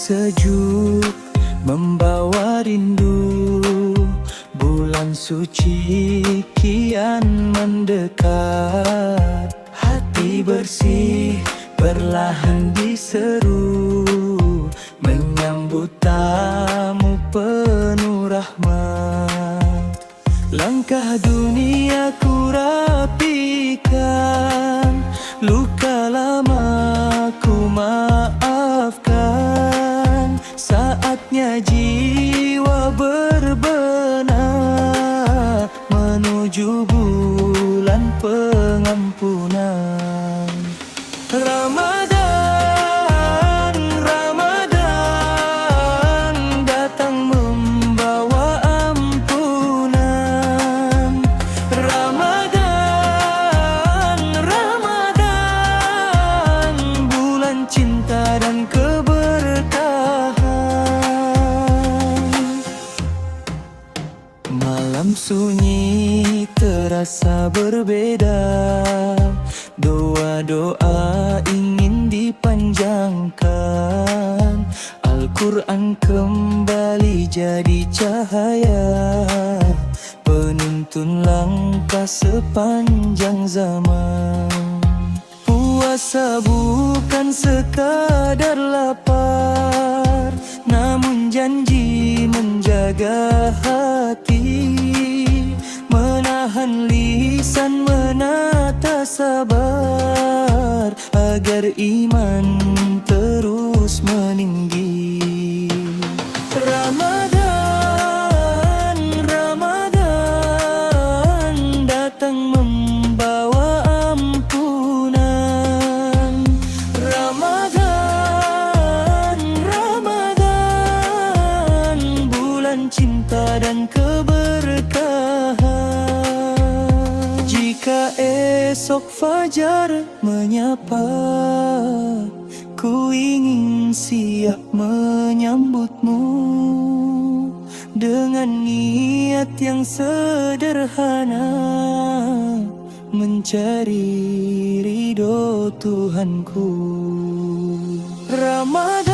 sejuk membawa rindu, bulan suci kian mendekat. Hati bersih perlahan diseru, menyambut tamu penuh rahmat. Langkah dunia ku rapikan, luka lama ku maafkan. Saatnya jiwa berbenah menuju bulan pengampunan. Ramadan, Ramadan datang membawa ampunan. Ramadan, Ramadan bulan cinta dan keberkahan. Malam sunyi terasa berbeda, doa-doa ingin dipanjangkan. Al-Quran kembali jadi cahaya, penuntun langkah sepanjang zaman. Puasa bukan sekadar lapar, namun janji menjaga hati, menahan lisan, menata sabar, agar iman terus meninggi. Ramadan, Ramadan datang membawa ampunan. Ramadan, Ramadan bulan cinta dan keberkahan. Jika esok fajar menyapa, ku ingin siap menyambutmu dengan niat yang sederhana, mencari ridho Tuhanku. Ramadan